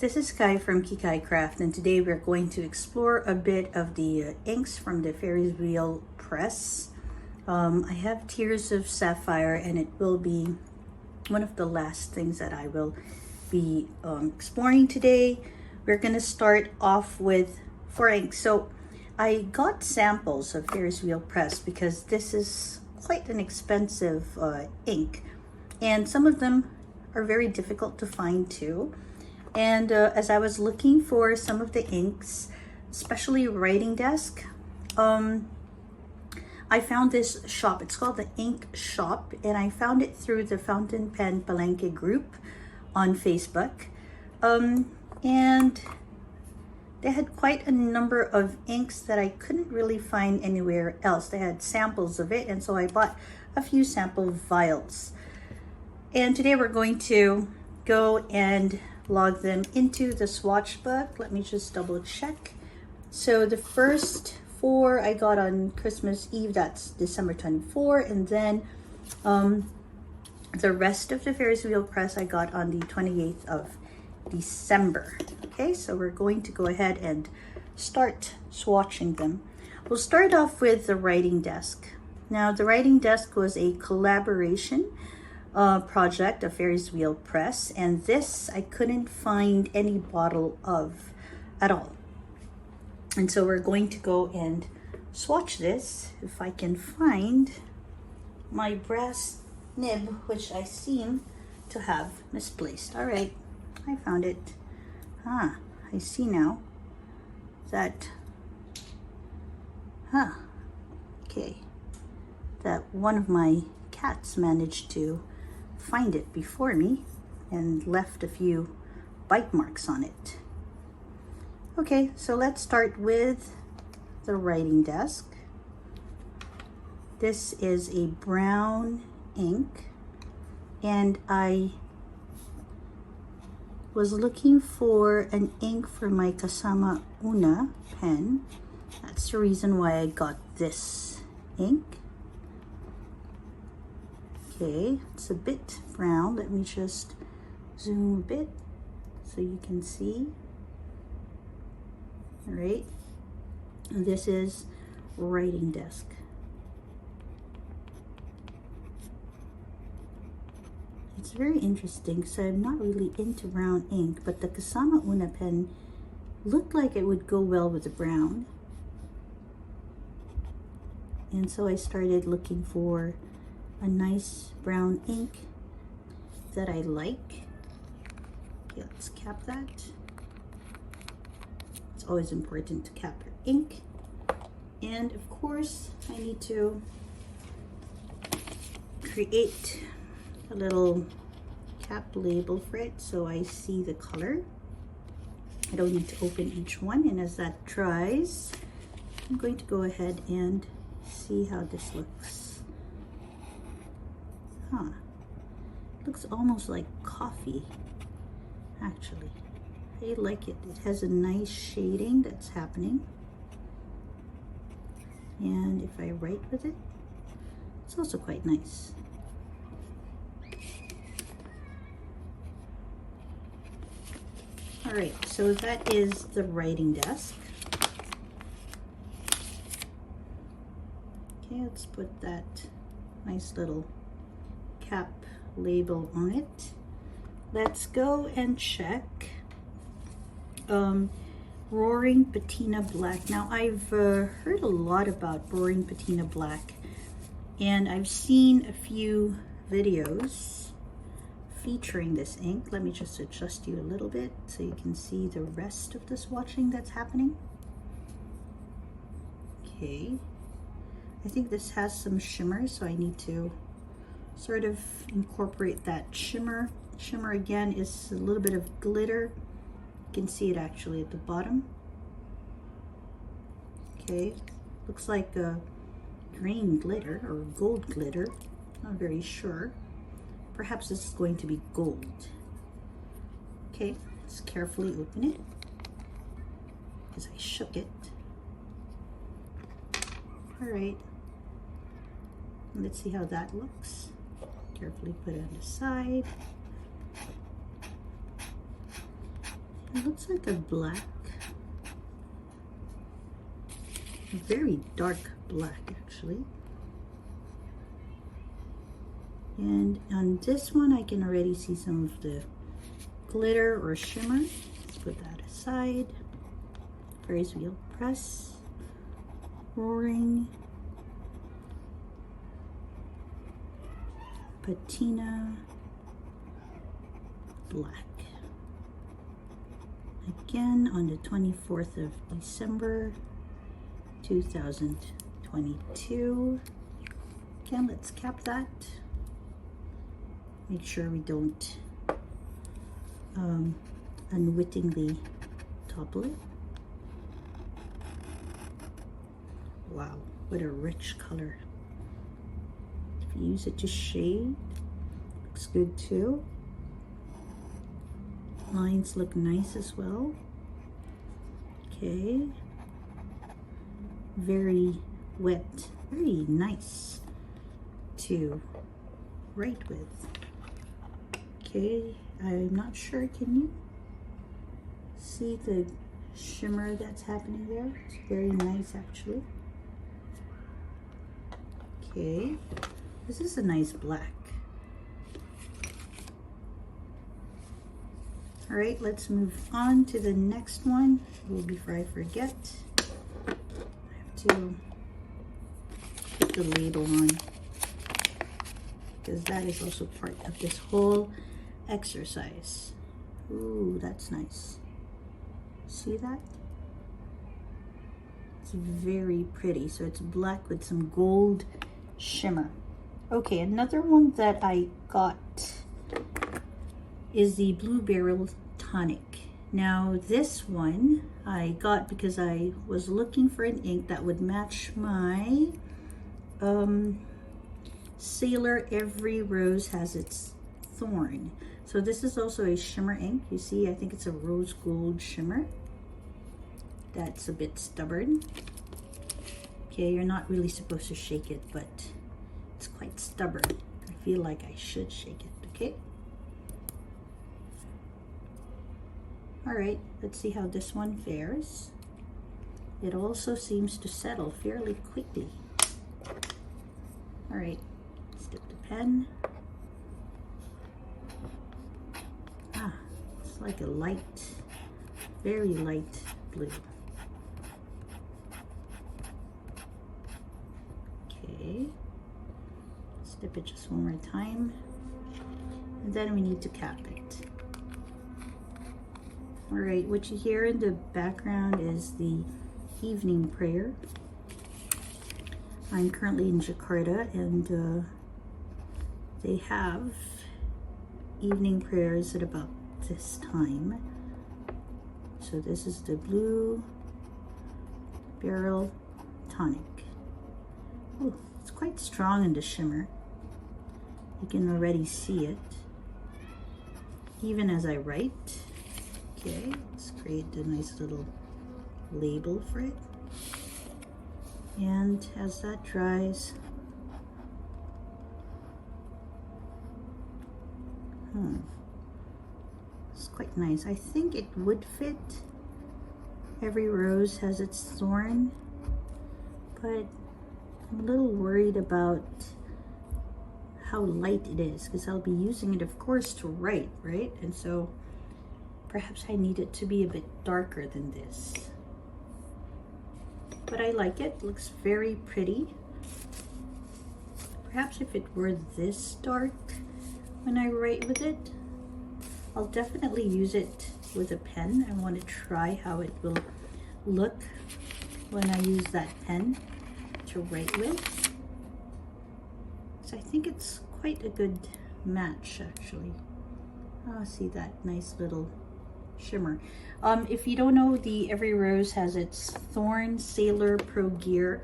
This is Kai from Kikai Craft, and today we're going to explore a bit of the inks from the Ferris Wheel Press. I have Tears of Sapphire, and it will be one of the last things that I will be exploring today. We're going to start off with 4 inks. So I got samples of Ferris Wheel Press because this is quite an expensive ink, and some of them are very difficult to find too. And as I was looking for some of the inks, especially writing desk, I found this shop. It's called the Ink Shop, and I found it through the Fountain Pen Palenque group on Facebook. And they had quite a number of inks that I couldn't really find anywhere else. They had samples of it, and so I bought a few sample vials. And today we're going to go and log them into the swatch book. Let me just double check. So the first 4 I got on Christmas Eve, that's December 24, and then the rest of the Ferris Wheel Press I got on the 28th of December. Okay, so we're going to go ahead and start swatching them. We'll start off with the writing desk. Now, the writing desk was a collaboration project of Ferris Wheel Press, and this I couldn't find any bottle of at all. And so we're going to go and swatch this. If I can find my brass nib, which I seem to have misplaced. All right, I found it. I see now that okay, that one of my cats managed to find it before me and left a few bite marks on it. Okay, so let's start with the writing desk. This is a brown ink, and I was looking for an ink for my Kasama Una pen. That's the reason why I got this ink. Okay, it's a bit brown. Let me just zoom a bit so you can see. All right, and this is writing desk. It's very interesting because I'm not really into brown ink, but the Kasama Una pen looked like it would go well with the brown. And so I started looking for a nice brown ink that I like. Okay, let's cap that. It's always important to cap your ink. And of course, I need to create a little cap label for it so I see the color. I don't need to open each one, and as that dries, I'm going to go ahead and see how this looks. Looks almost like coffee, actually. I like it. It has a nice shading that's happening. And if I write with it, it's also quite nice. All right, so that is the writing desk. Okay, let's put that nice little cap label on it. Let's go and check Roaring Patina Black. Now, I've heard a lot about Roaring Patina Black, and I've seen a few videos featuring this ink. Let me just adjust you a little bit so you can see the rest of the swatching that's happening. Okay, I think this has some shimmer, so I need to sort of incorporate that shimmer. Shimmer again is a little bit of glitter. You can see it actually at the bottom. Okay, looks like a green glitter or gold glitter. Not very sure. Perhaps this is going to be gold. Okay, let's carefully open it because I shook it. All right, let's see how that looks. Carefully put it on the side. It looks like a black, a very dark black actually. And on this one, I can already see some of the glitter or shimmer. Let's put that aside. Ferris Wheel Press, Roaring Patina Black. Again on the 24th of December, 2022. Again, let's cap that. Make sure we don't unwittingly topple it. Wow, what a rich color. If you use it to shade, looks good too. Lines look nice as well. Okay. Very wet, very nice to write with. Okay, I'm not sure, can you see the shimmer that's happening there? It's very nice actually. Okay, this is a nice black. All right, let's move on to the next one. Oh, before I forget, I have to put the label on because that is also part of this whole exercise. Ooh, that's nice. See that? It's very pretty. So it's black with some gold shimmer. Okay, another one that I got is the Blue Barrel Tonic. Now this one I got because I was looking for an ink that would match my Sailor Every Rose Has Its Thorn. So this is also a shimmer ink. You see, I think it's a rose gold shimmer. That's a bit stubborn. Okay, you're not really supposed to shake it, but it's quite stubborn. I feel like I should shake it, okay? All right, let's see how this one fares. It also seems to settle fairly quickly. All right, let's dip the pen. Ah, it's like a light, very light blue. Okay, let's dip it just one more time. And then we need to cap it. All right, what you hear in the background is the evening prayer. I'm currently in Jakarta and they have evening prayers at about this time. So this is the Blue Barrel Tonic. Ooh, it's quite strong in the shimmer. You can already see it, even as I write. Okay, let's create a nice little label for it. And as that dries, it's quite nice. I think it would fit. Every rose has its thorn, but I'm a little worried about how light it is because I'll be using it, of course, to write, right? And so perhaps I need it to be a bit darker than this. But I like it. It looks very pretty. Perhaps if it were this dark when I write with it, I'll definitely use it with a pen. I want to try how it will look when I use that pen to write with. So I think it's quite a good match actually. Oh, see that nice little shimmer. If you don't know, the Every Rose Has Its Thorn Sailor Pro Gear.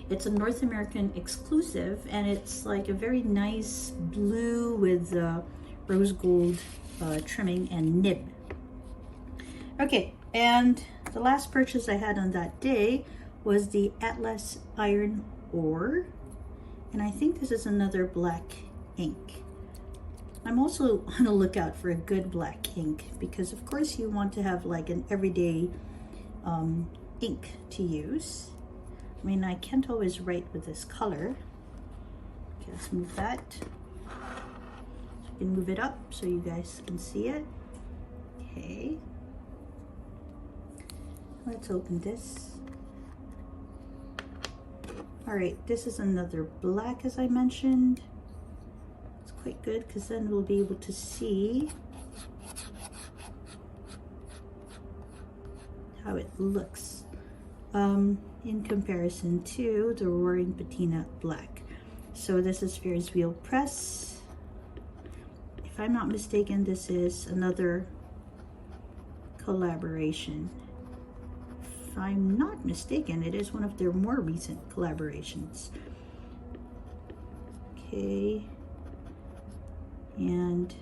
It's a North American exclusive and it's like a very nice blue with rose gold trimming and nib. Okay, and the last purchase I had on that day was the Atlas Iron Ore, and I think this is another black ink. I'm also on the lookout for a good black ink because of course you want to have like an everyday ink to use. I mean, I can't always write with this color. Okay, let's move that. So you can move it up so you guys can see it. Okay. Let's open this. All right, this is another black, as I mentioned. It's quite good because then we'll be able to see how it looks in comparison to the Roaring Patina Black. So this is Ferris Wheel Press. If I'm not mistaken, this is another collaboration. If I'm not mistaken, it is one of their more recent collaborations. Okay, and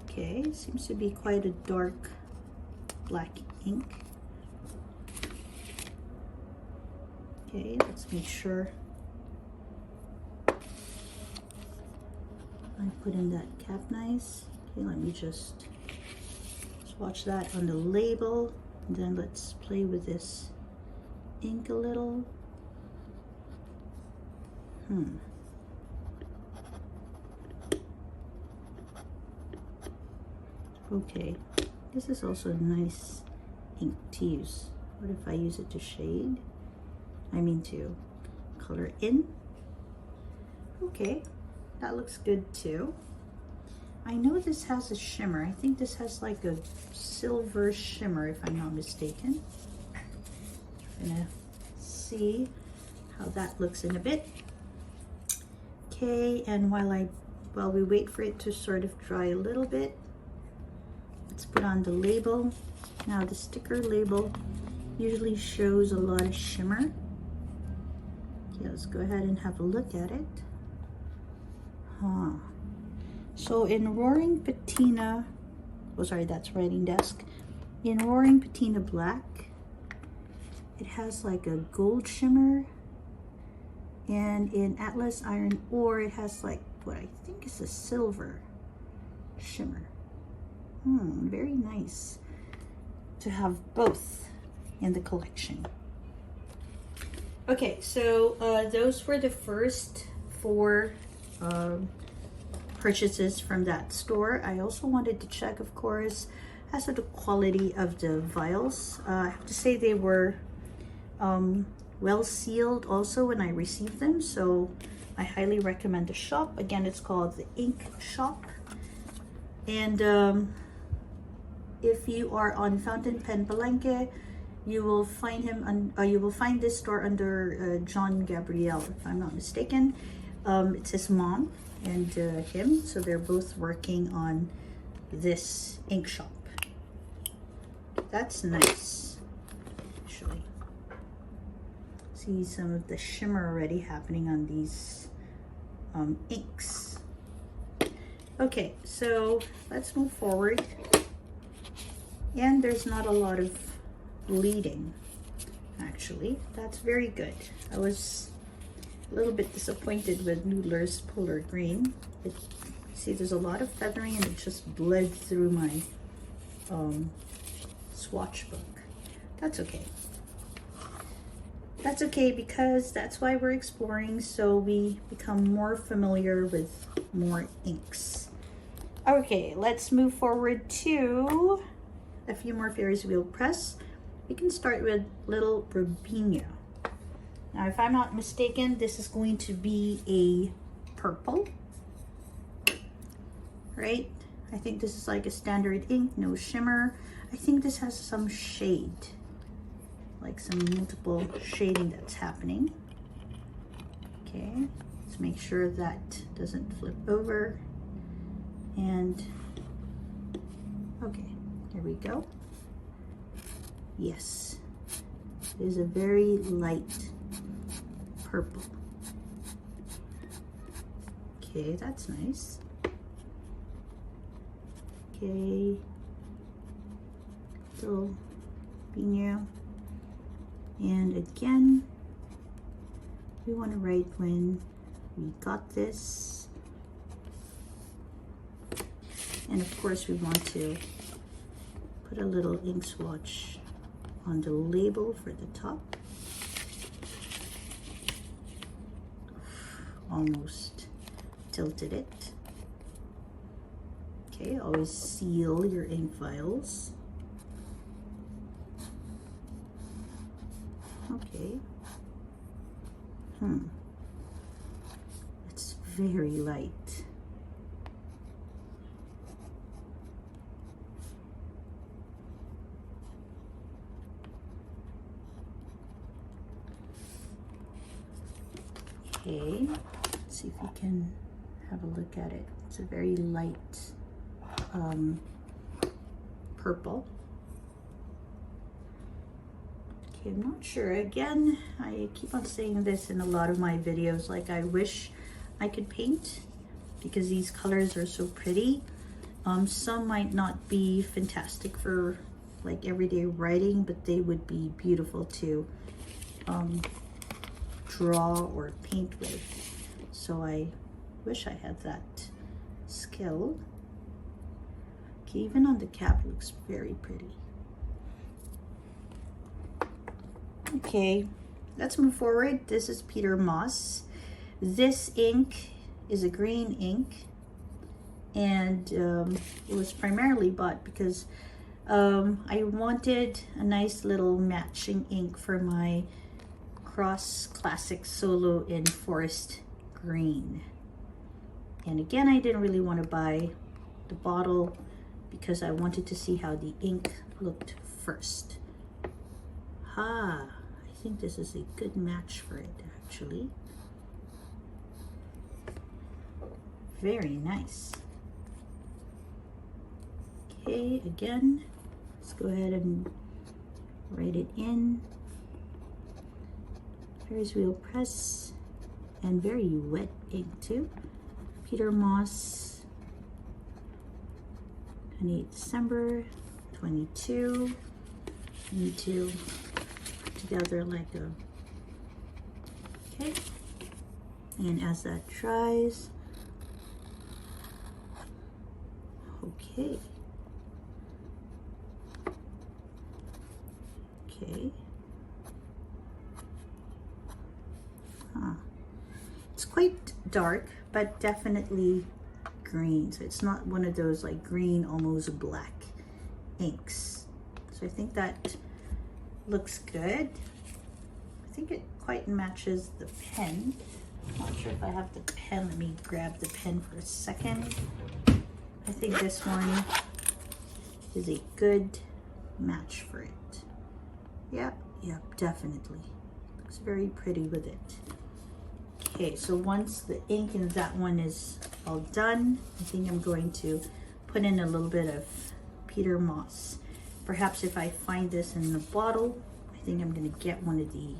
okay, seems to be quite a dark black ink. Okay, let's make sure I put in that cap nice. Okay, let me just swatch that on the label, and then let's play with this ink a little. Okay, this is also a nice ink to use. What if I use it to shade? I mean to color in. Okay, that looks good too. I know this has a shimmer. I think this has like a silver shimmer if I'm not mistaken. I'm gonna see how that looks in a bit. Okay, and while we wait for it to sort of dry a little bit, let's put on the label. Now the sticker label usually shows a lot of shimmer. Okay, let's go ahead and have a look at it. So in Roaring Patina, oh sorry, that's Writing Desk. In Roaring Patina Black, it has like a gold shimmer, and in Atlas Iron Ore, it has like what I think is a silver shimmer. Very nice to have both in the collection. Okay, so those were the first 4 purchases from that store. I also wanted to check, of course, as to the quality of the vials. I have to say they were well sealed also when I received them, so I highly recommend the shop. Again, it's called the Ink Shop, and if you are on Fountain Pen Palenque, you will find him you will find this store under John Gabriel, if I'm not mistaken. It's his mom and him, so they're both working on this ink shop. That's nice, actually. See some of the shimmer already happening on these inks. Okay, so let's move forward. And there's not a lot of bleeding, actually. That's very good. I was a little bit disappointed with Noodler's Polar Green. See, there's a lot of feathering and it just bled through my swatch book. That's okay. That's okay, because that's why we're exploring, so we become more familiar with more inks. Okay, let's move forward to a few more Ferris Wheel Press. We can start with little Robina. Now, if I'm not mistaken, this is going to be a purple, right? I think this is like a standard ink, no shimmer. I think this has some shade, like some multiple shading that's happening. Okay, let's make sure that doesn't flip over. And okay, here we go. Yes, it is a very light purple. Okay, that's nice. Okay, little Robina. And again, we want to write when we got this. And of course we want to put a little ink swatch on the label for the top. Almost tilted it. Okay, always seal your ink vials. Okay. It's very light. Okay, let's see if we can have a look at it. It's a very light purple. Okay, I'm not sure. Again, I keep on saying this in a lot of my videos, like I wish I could paint because these colors are so pretty. Some might not be fantastic for like everyday writing, but they would be beautiful to draw or paint with. So I wish I had that skill. Okay, even on the cap, it looks very pretty. Okay, let's move forward. This is Peter Moss. This ink is a green ink, and it was primarily bought because I wanted a nice little matching ink for my Cross Classic Solo in Forest Green. And again, I didn't really want to buy the bottle because I wanted to see how the ink looked first. I think this is a good match for it, actually. Very nice. Okay, again, let's go ahead and write it in. Ferris Wheel Press, and very wet ink too. Peter Moss, 28 December 22. Need to put together like a, okay, and as that dries, okay, it's quite dark, but definitely green, so it's not one of those like green, almost black inks. So I think that looks good. I think it quite matches the pen. I'm not sure if I have the pen. Let me grab the pen for a second. I think this one is a good match for it. Yep, definitely. Looks very pretty with it. Okay, so once the ink in that one is all done, I think I'm going to put in a little bit of Peter Moss. Perhaps if I find this in the bottle, I think I'm going to get one of the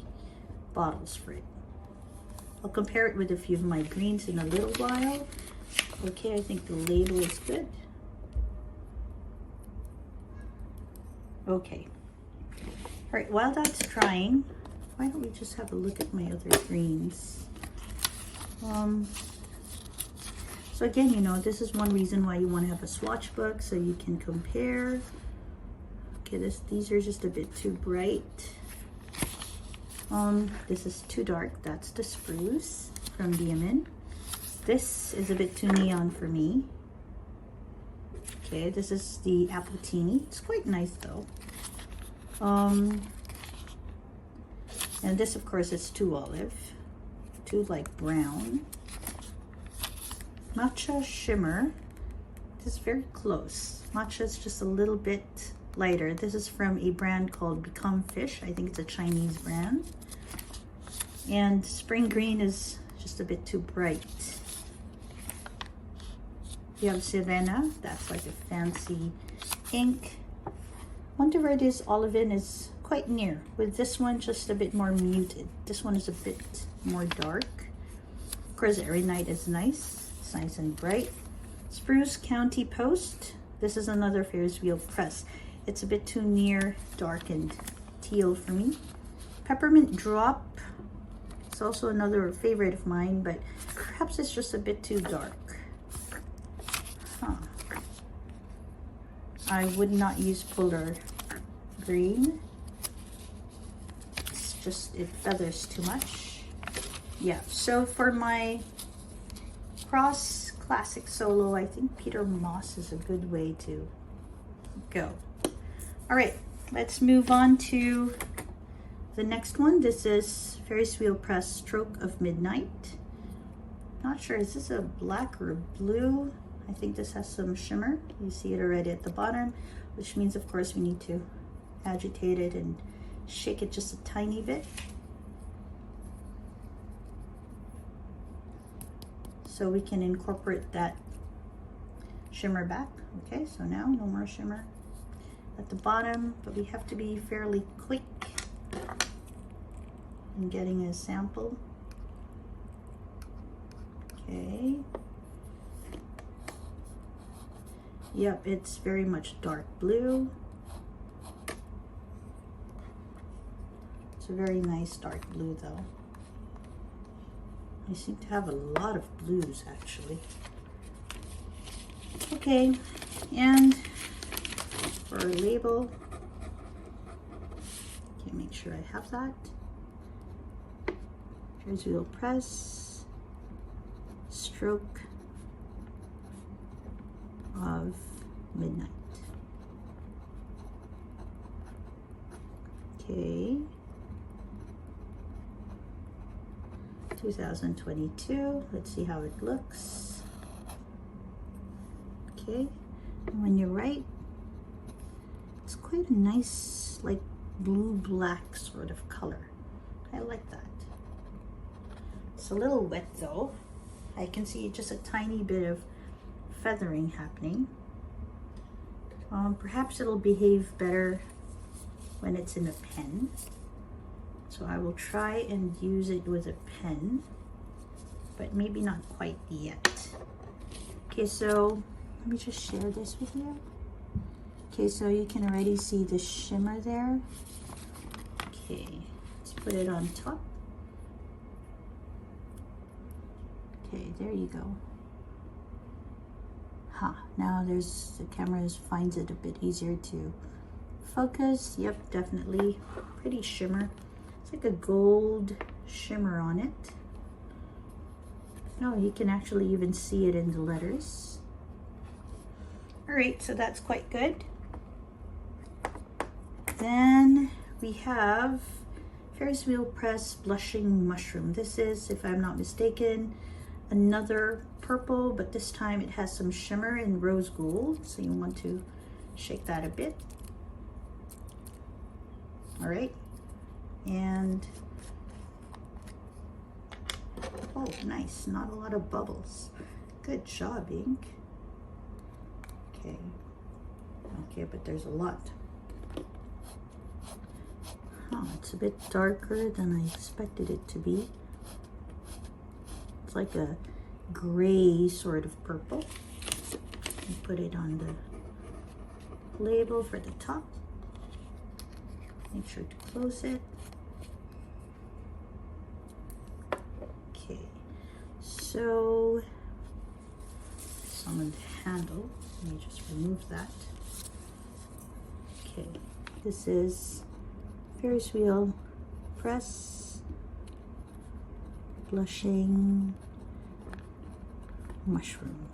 bottles for it. I'll compare it with a few of my greens in a little while. Okay, I think the label is good. Okay. All right, while that's drying, why don't we just have a look at my other greens? So again, you know, this is one reason why you want to have a swatch book so you can compare. Okay, these are just a bit too bright. This is too dark. That's the spruce from Diamond. This is a bit too neon for me. Okay, this is the Appletini. It's quite nice though. And this, of course, is too olive, too like brown. Matcha Shimmer. This is very close. Matcha is just a little bit lighter. This is from a brand called Become Fish. I think it's a Chinese brand. And Spring Green is just a bit too bright. You have Sirena. That's like a fancy ink. Wonder where this Olivine is quite near. With this one, just a bit more muted. This one is a bit more dark. Of course, Every Night is nice. It's nice and bright. Spruce County Post. This is another Ferris Wheel Press. It's a bit too near dark and teal for me. Peppermint Drop. It's also another favorite of mine, but perhaps it's just a bit too dark. I would not use polar green. It's just, it feathers too much. Yeah, so for my cross classic solo, I think Peter Moss is a good way to go. All right, let's move on to the next one. This is Ferris Wheel Press Stroke of Midnight. Not sure, is this a black or a blue? I think this has some shimmer. You see it already at the bottom, which means of course we need to agitate it and shake it just a tiny bit. So we can incorporate that shimmer back. Okay, so now no more shimmer at the bottom, but we have to be fairly quick in getting a sample. Okay. Yep, it's very much dark blue. It's a very nice dark blue though. I seem to have a lot of blues actually. Okay, and for a label, okay, make sure I have that. Ferris Wheel Press, Stroke of Midnight. Okay. 2022. Let's see how it looks. Okay, and when you write, it's quite a nice, like blue-black sort of color. I like that. It's a little wet though. I can see just a tiny bit of feathering happening. Perhaps it'll behave better when it's in a pen. So I will try and use it with a pen, but maybe not quite yet. Okay, so let me just share this with you. Okay, so you can already see the shimmer there. Okay, let's put it on top. Okay, there you go. Now there's, the camera finds it a bit easier to focus. Yep, definitely pretty shimmer. It's like a gold shimmer on it. No, you can actually even see it in the letters. All right, so that's quite good. Then we have Ferris Wheel Press Blushing Mushroom. This is, if I'm not mistaken, another purple, but this time it has some shimmer in rose gold. So you want to shake that a bit. All right. And, oh, nice, not a lot of bubbles. Good job, ink. Okay, okay, but there's a lot. Oh, it's a bit darker than I expected it to be. It's like a gray sort of purple. And put it on the label for the top. Make sure to close it. Okay, so some of the handle, let me just remove that. Okay, this is Ferris Wheel Press Blushing Mushroom.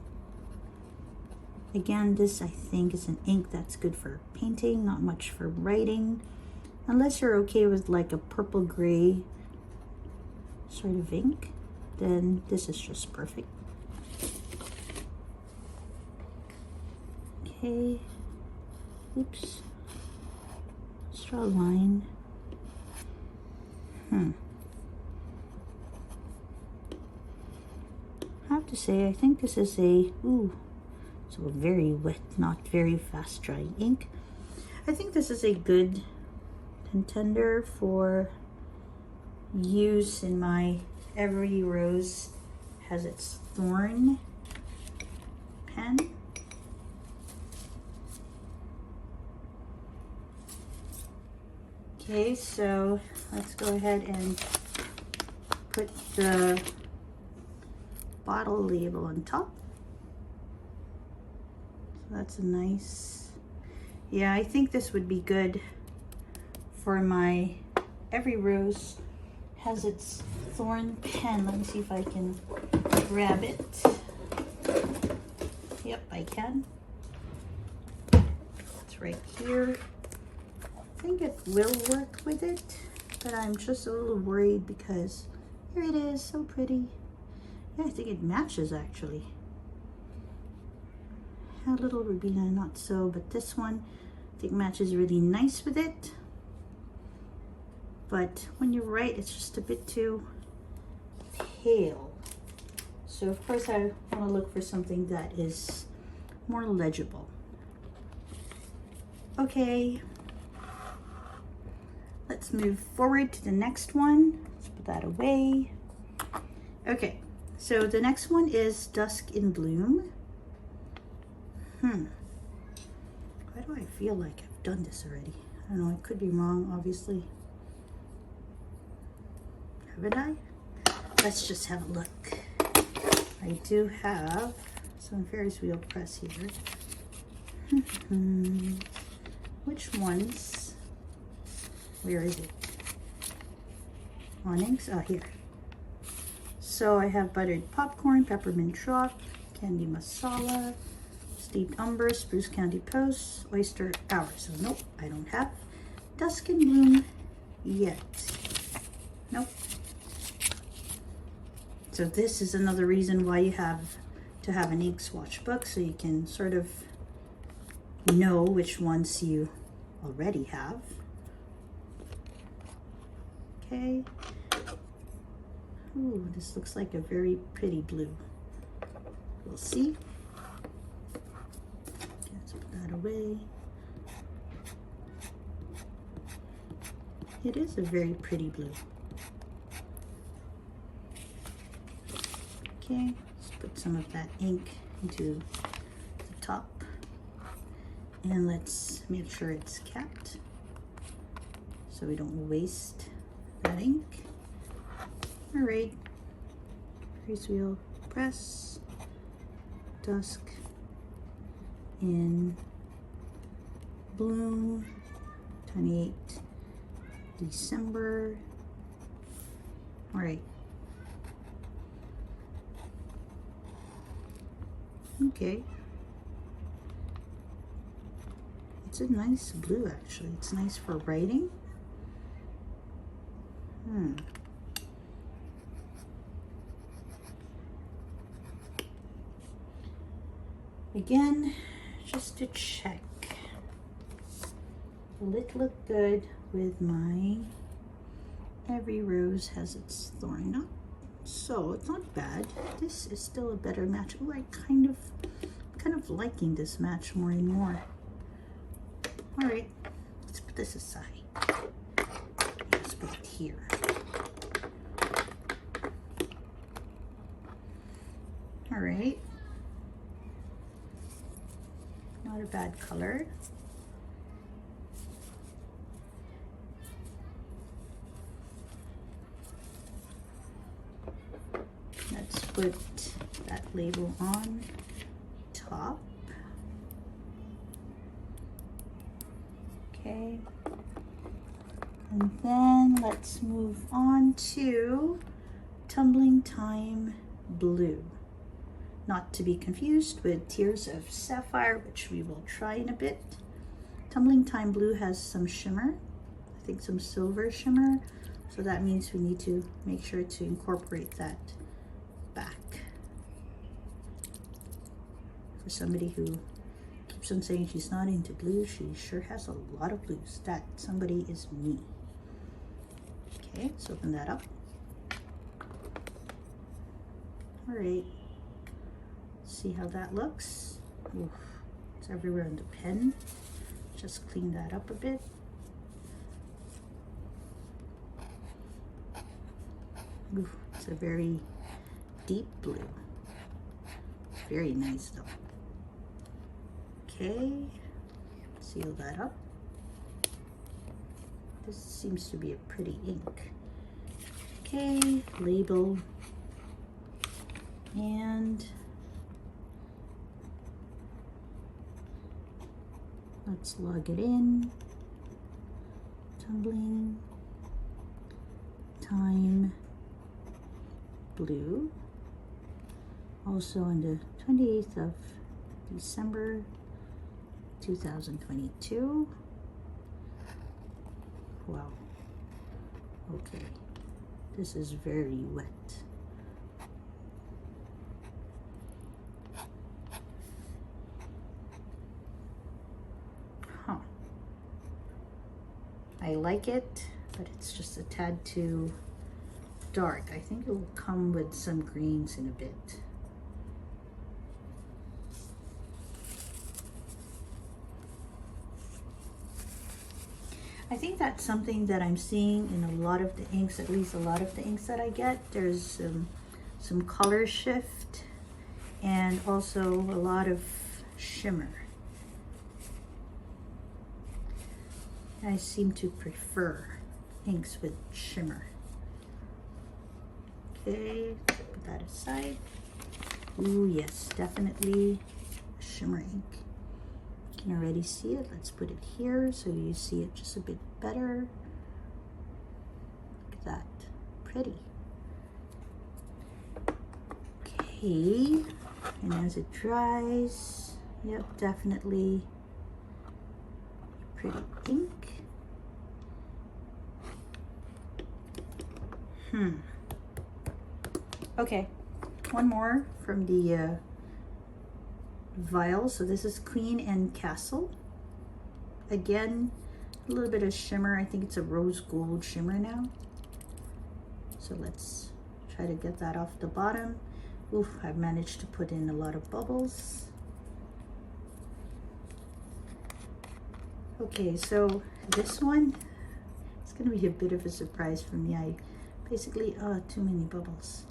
Again, this I think is an ink that's good for painting, not much for writing. Unless you're okay with like a purple gray sort of ink, then this is just perfect. Okay, oops, let's draw a line. I have to say, I think this is a, so a very wet, not very fast drying ink. I think this is a good contender for use in my Every Rose Has Its Thorn pen. Okay, so let's go ahead and put the bottle label on top. So that's a nice, Yeah, I think this would be good for my Every Rose Has Its Thorn pen. Let me see if I can grab it. Yep, I can. It's right here. I think it will work with it, but I'm just a little worried because here it is, so pretty. Yeah, I think it matches actually. A little Robina, not so, but this one I think matches really nice with it. But when you write, it's just a bit too pale. So of course I want to look for something that is more legible. Okay, let's move forward to the next one. Let's put that away. Okay, so the next one is Dusk in Bloom. Why do I feel like I've done this already? I don't know, I could be wrong, obviously. Haven't I? Let's just have a look. I do have some Ferris Wheel Press here. Which ones? Where is it? Awnings? Oh, here. So I have buttered popcorn, peppermint drop, candy masala, steeped umber, spruce candy post, oyster hour. So nope, I don't have Dusk in Bloom yet. Nope. So this is another reason why you have to have an ink swatch book, so you can sort of know which ones you already have. Okay. Ooh, this looks like a very pretty blue. We'll see. Let's put that away. It is a very pretty blue. Okay, let's put some of that ink into the top. And let's make sure it's capped so we don't waste that ink. All right, Ferris Wheel Press, Dusk in Bloom, 28 December. All right. Okay. It's a nice blue actually. It's nice for writing. Again, just to check. Will it look good with my Every Rose Has Its Thorn? Not so, it's not bad. This is still a better match. Oh, I'm kind of liking this match more and more. All right, let's put this aside. Let's put it here. All right. Not a bad color. Let's put that label on top. Okay. And then let's move on to Tumbling Time Blue. Not to be confused with Tears of Sapphire, which we will try in a bit. Tumbling Time Blue has some shimmer, I think some silver shimmer, so that means we need to make sure to incorporate that back. For somebody who keeps on saying she's not into blue, she sure has a lot of blues. That somebody is me. Okay, let's open that up. All right. See how that looks. Oof, it's everywhere in the pen. Just clean that up a bit. Oof, it's a very deep blue. Very nice though. Okay, seal that up. This seems to be a pretty ink. Okay, label. And Let's log it in. Tumbling, time, blue. Also on the 28th of December 2022. Wow. Okay. This is very wet. Huh. I like it, but it's just a tad too dark. I think it will come with some greens in a bit. I think that's something that I'm seeing in a lot of the inks, at least a lot of the inks that I get. There's some color shift and also a lot of shimmer. I seem to prefer inks with shimmer. Okay, put that aside. Ooh, yes, definitely a shimmer ink. You can already see it. Let's put it here so you see it just a bit better. Look at that, pretty. Okay, and as it dries, yep, definitely a pretty ink. Okay, one more from the vials. So this is Queen and Castle. Again, a little bit of shimmer. I think it's a rose gold shimmer now. So let's try to get that off the bottom. Oof, I've managed to put in a lot of bubbles. Okay, so this one, it's gonna be a bit of a surprise for me. I basically, too many bubbles.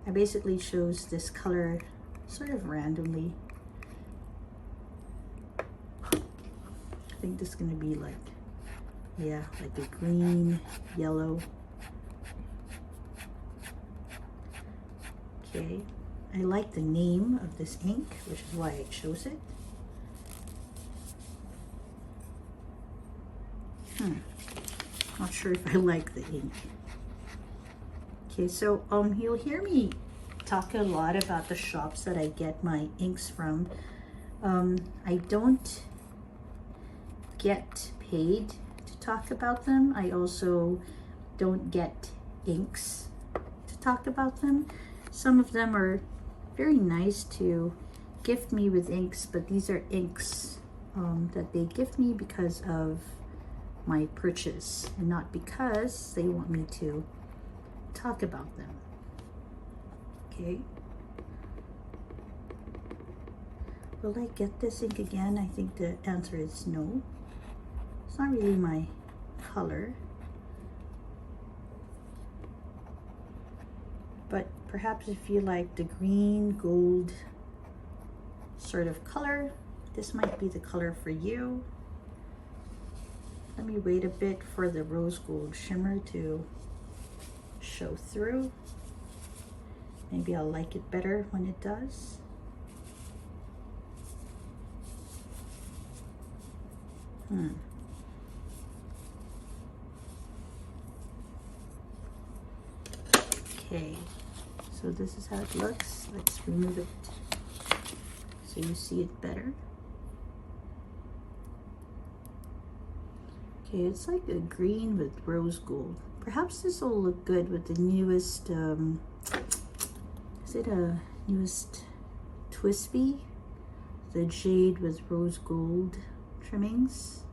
I basically chose this color sort of randomly. I think this is gonna be like, yeah, like a green, yellow. Okay, I like the name of this ink, which is why I chose it. Not sure if I like the ink. Okay, so you'll hear me talk a lot about the shops that I get my inks from. I don't get paid to talk about them. I also don't get inks to talk about them. Some of them are very nice to gift me with inks, but these are inks that they gift me because of my purchase and not because they want me to talk about them. Okay. Will I get this ink again? I think the answer is no. It's not really my color. But perhaps if you like the green gold sort of color, this might be the color for you. Let me wait a bit for the rose gold shimmer to show through. Maybe I'll like it better when it does. Okay, so this is how it looks. Let's remove it so you see it better. Okay, it's like a green with rose gold. Perhaps this will look good with the newest, is it a newest Twisby? The jade with rose gold trimmings.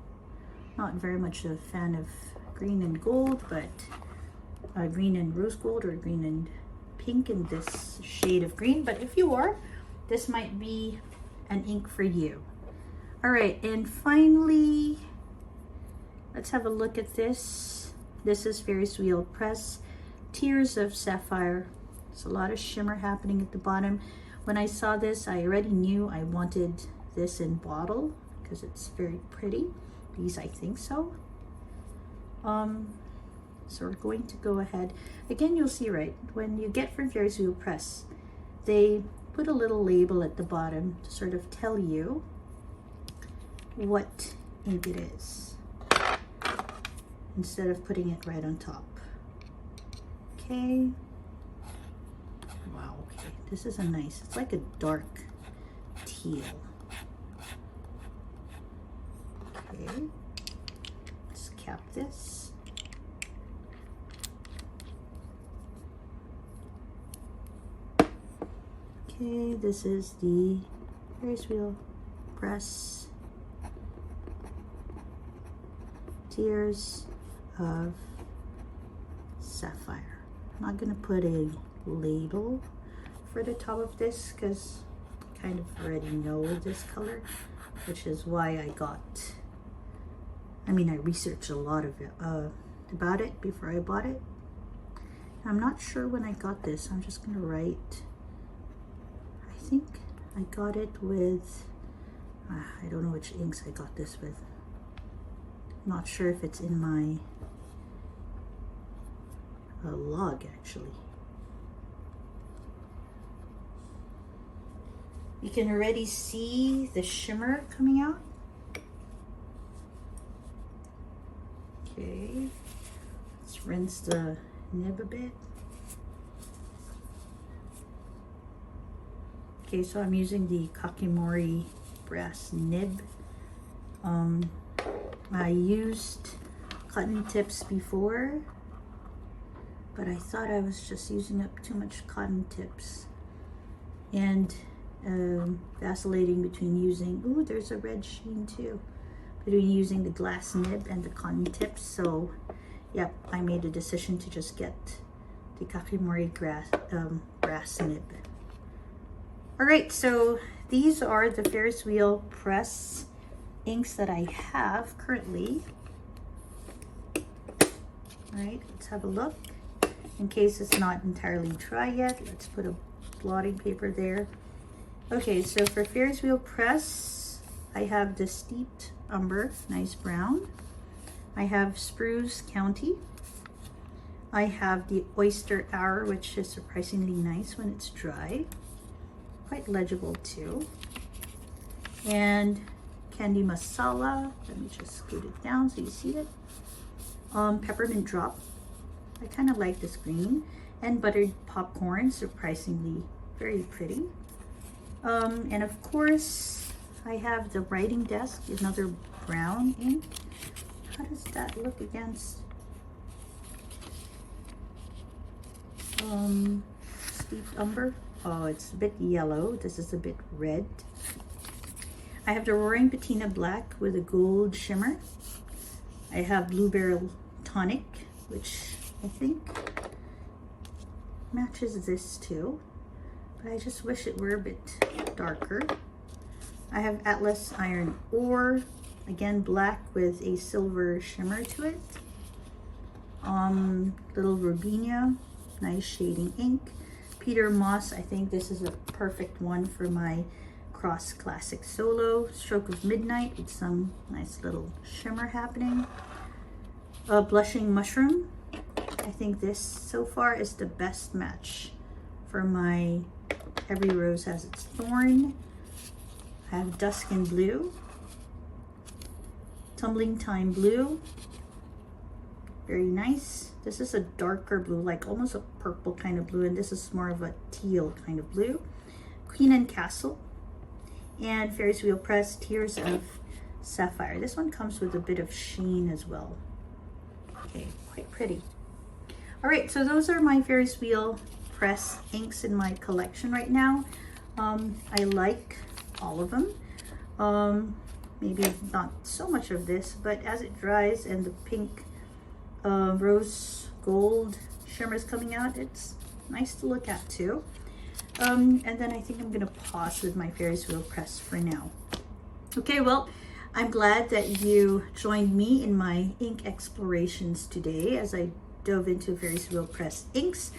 Not very much a fan of green and gold, but green and rose gold or green and pink in this shade of green. But if you are, this might be an ink for you. All right, and finally, let's have a look at this. This is Ferris Wheel Press, Tears of Sapphire. There's a lot of shimmer happening at the bottom. When I saw this, I already knew I wanted this in bottle because it's very pretty. At least I think so. So we're going to go ahead. Again, you'll see, right, when you get from Ferris Wheel Press, they put a little label at the bottom to sort of tell you what ink it is, instead of putting it right on top. Okay. Wow, okay. This is a nice, it's like a dark teal. Okay. Let's cap this. Okay, this is the Ferris Wheel Press Tears of Sapphire. I'm not gonna put a label for the top of this because I kind of already know this color, which is why I researched a lot of it about it before I bought it. I'm not sure when I got this. I'm just gonna write, I think I got it with, I don't know which inks I got this with. I'm not sure if it's in my log actually. You can already see the shimmer coming out. Okay, let's rinse the nib a bit. Okay, so I'm using the Kakimori brass nib. I used cotton tips before, but I thought I was just using up too much cotton tips and vacillating between using, ooh, there's a red sheen too, between using the glass nib and the cotton tips. So yep, I made a decision to just get the Kakimori brass nib. All right, so these are the Ferris Wheel Press inks that I have currently. All right, let's have a look. In case it's not entirely dry yet, let's put a blotting paper there. Okay, so for Ferris Wheel Press, I have the Steeped Umber, nice brown. I have Spruce County. I have the Oyster Hour, which is surprisingly nice when it's dry. Quite legible too. And Candy Masala, let me just scoot it down so you see it. Peppermint Drop, I kind of like this green. And Buttered Popcorn, surprisingly very pretty. And of course, I have the Writing Desk, another brown ink. How does that look against Steeped Umber? Oh, it's a bit yellow. This is a bit red. I have the Roaring Patina Black with a gold shimmer. I have Blueberry Tonic, which I think matches this too, but I just wish it were a bit darker. I have Atlas Iron Ore, again black with a silver shimmer to it. Little Robina, nice shading ink. Peter Moss, I think this is a perfect one for my Cross Classic Solo. Stroke of Midnight with some nice little shimmer happening. Blushing Mushroom, I think this so far is the best match for my Every Rose Has Its Thorn. I have Dusk and Blue. Tumbling Time Blue, very nice. This is a darker blue, like almost a purple kind of blue, and this is more of a teal kind of blue. Queen and Castle, and Ferris Wheel Press Tears of Sapphire. This one comes with a bit of sheen as well. Okay, quite pretty. All right, so those are my Ferris Wheel Press inks in my collection right now. I like all of them. Maybe not so much of this, but as it dries and the pink rose gold shimmers coming out, it's nice to look at too. And then I think I'm gonna pause with my Ferris Wheel Press for now. Okay, well, I'm glad that you joined me in my ink explorations today as I dove into Ferris Wheel Press inks.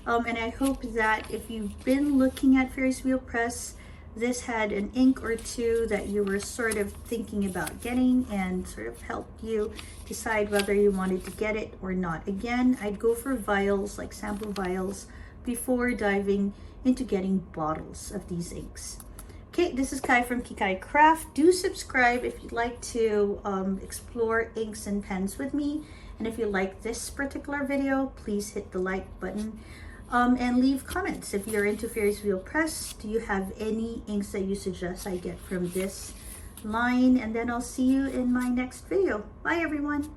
And I hope that if you've been looking at Ferris Wheel Press, this had an ink or two that you were sort of thinking about getting and sort of helped you decide whether you wanted to get it or not. Again, I'd go for vials, like sample vials, before diving into getting bottles of these inks. Okay, this is Kai from Kikai Craft. Do subscribe if you'd like to explore inks and pens with me. And if you like this particular video, please hit the like button and leave comments. If you're into Ferris Wheel Press, do you have any inks that you suggest I get from this line? And then I'll see you in my next video. Bye, everyone.